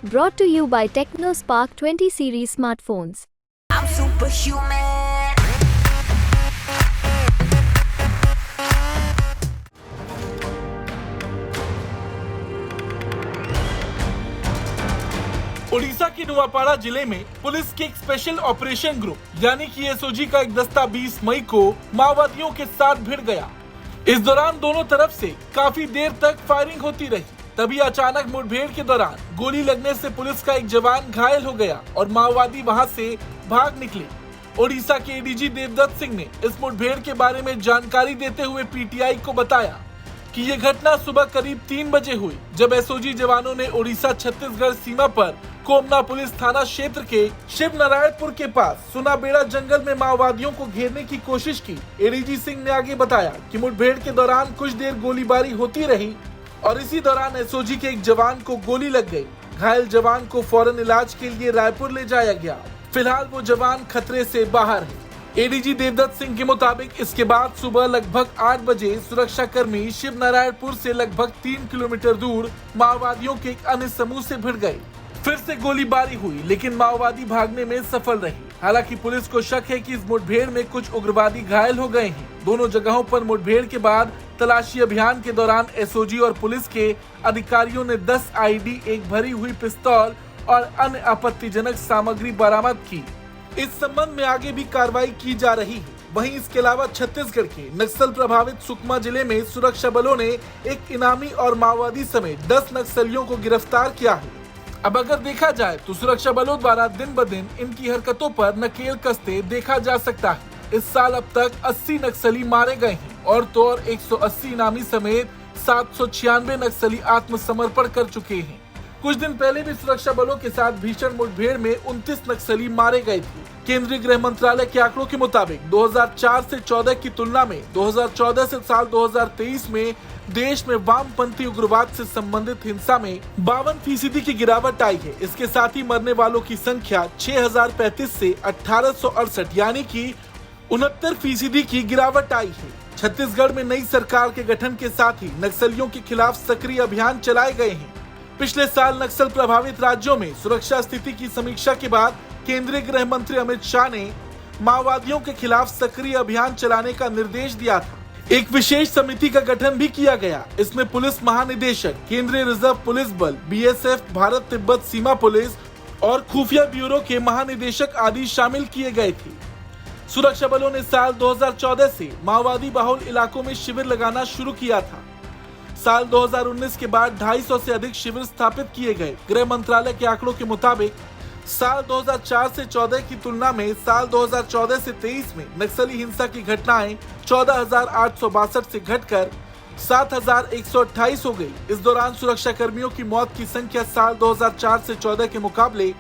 Brought to you by TechnoSpark 20 series smartphones. I'm superhuman. Odisha के नुआपाड़ा जिले में पुलिस के एक स्पेशल ऑपरेशन ग्रुप यानी कि एसओजी का एक दस्ता 20 मई को माओवादियों के साथ भिड़ गया। इस दौरान दोनों तरफ से काफी देर तक फायरिंग होती रही। तभी अचानक मुठभेड़ के दौरान गोली लगने से पुलिस का एक जवान घायल हो गया और माओवादी वहां से भाग निकले। ओडिशा के एडीजी देवदत्त सिंह ने इस मुठभेड़ के बारे में जानकारी देते हुए पीटीआई को बताया कि ये घटना सुबह करीब 3 बजे हुई, जब एसओजी जवानों ने ओडिशा छत्तीसगढ़ सीमा पर कोमना पुलिस थाना क्षेत्र के शिव नारायणपुर के पास सुनाबेड़ा जंगल में माओवादियों को घेरने की कोशिश की। एडीजी सिंह ने आगे बताया कि मुठभेड़ के दौरान कुछ देर गोलीबारी होती रही और इसी दौरान एसओजी के एक जवान को गोली लग गई। घायल जवान को फौरन इलाज के लिए रायपुर ले जाया गया। फिलहाल वो जवान खतरे से बाहर है। एडीजी देवदत्त सिंह के मुताबिक इसके बाद सुबह लगभग 8 बजे सुरक्षा कर्मी शिव नारायणपुर से लगभग 3 किलोमीटर दूर माओवादियों के एक अन्य समूह से भिड़ गए। फिर से गोलीबारी हुई, लेकिन माओवादी भागने में सफल रही। हालांकि पुलिस को शक है कि इस मुठभेड़ में कुछ उग्रवादी घायल हो गए हैं। दोनों जगहों पर मुठभेड़ के बाद तलाशी अभियान के दौरान एसओजी और पुलिस के अधिकारियों ने 10 आईडी, एक भरी हुई पिस्तौल और अन्य आपत्तिजनक सामग्री बरामद की। इस संबंध में आगे भी कार्रवाई की जा रही है। वहीं इसके अलावा छत्तीसगढ़ के नक्सल प्रभावित सुकमा जिले में सुरक्षा बलों ने एक इनामी और माओवादी समेत 10 नक्सलियों को गिरफ्तार किया है। अब अगर देखा जाए तो सुरक्षा बलों द्वारा दिन ब दिन इनकी हरकतों पर नकेल कसते देखा जा सकता है। इस साल अब तक 80 नक्सली मारे गए हैं और तो और 180 इनामी समेत 796 नक्सली आत्मसमर्पण कर चुके हैं। कुछ दिन पहले भी सुरक्षा बलों के साथ भीषण मुठभेड़ में 29 नक्सली मारे गए थे। केंद्रीय गृह मंत्रालय के आंकड़ों के मुताबिक 2004 से 14 की तुलना में 2014 से साल 2023 में देश में वामपंथी उग्रवाद से संबंधित हिंसा में 52% की गिरावट आई है। इसके साथ ही मरने वालों की संख्या 6035 से 1868 यानी कि 69% की गिरावट आई है। छत्तीसगढ़ में नई सरकार के गठन के साथ ही नक्सलियों के खिलाफ सक्रिय अभियान चलाए गए हैं। पिछले साल नक्सल प्रभावित राज्यों में सुरक्षा स्थिति की समीक्षा के बाद केंद्रीय गृह मंत्री अमित शाह ने माओवादियों के खिलाफ सक्रिय अभियान चलाने का निर्देश दिया था। एक विशेष समिति का गठन भी किया गया। इसमें पुलिस महानिदेशक, केंद्रीय रिजर्व पुलिस बल, बीएसएफ, भारत तिब्बत सीमा पुलिस और खुफिया ब्यूरो के महानिदेशक आदि शामिल किए गए थे। सुरक्षा बलों ने साल 2014 से माओवादी बाहुल इलाकों में शिविर लगाना शुरू किया था। साल 2019 के बाद 250 से अधिक शिविर स्थापित किए गए। गृह मंत्रालय के आंकड़ों के मुताबिक साल 2004 से 14 की तुलना में साल 2014 से 23 में नक्सली हिंसा की घटनाएं 14,862 से घटकर 7,128 हो गई। इस दौरान सुरक्षा कर्मियों की मौत की संख्या साल 2004 से 14 के मुकाबले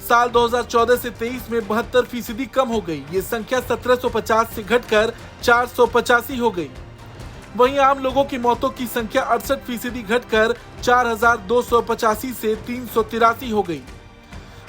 साल 2014 से 23 में 72% कम हो गई। ये संख्या 1750 से घटकर 485 हो गई। वहीं आम लोगों की मौतों की संख्या 68% घटकर 4,285 से 383 हो गई।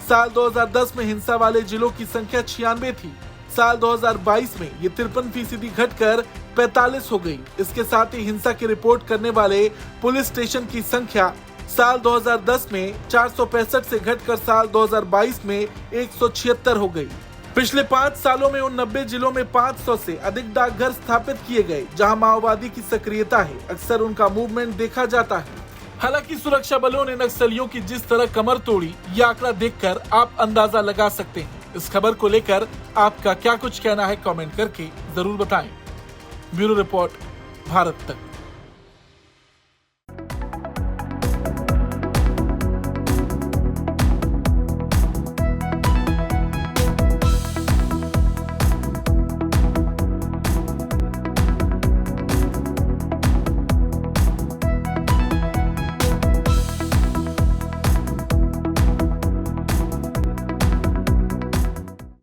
साल 2010 में हिंसा वाले जिलों की संख्या 96 थी। साल 2022 में ये 53% घटकर 45 हो गई। इसके साथ ही हिंसा की रिपोर्ट करने वाले पुलिस स्टेशन की संख्या साल 2010 में 465 से घटकर साल 2022 में 176 हो गई। पिछले 5 सालों में उन 90 जिलों में 500 से अधिक डाकघर स्थापित किए गए जहां माओवादी की सक्रियता है। अक्सर उनका मूवमेंट देखा जाता है। हालांकि सुरक्षा बलों ने नक्सलियों की जिस तरह कमर तोड़ी, यह आंकड़ा देखकर आप अंदाजा लगा सकते हैं। इस खबर को लेकर आपका क्या कुछ कहना है, कमेंट करके जरूर बताएं। ब्यूरो रिपोर्ट, भारत तक।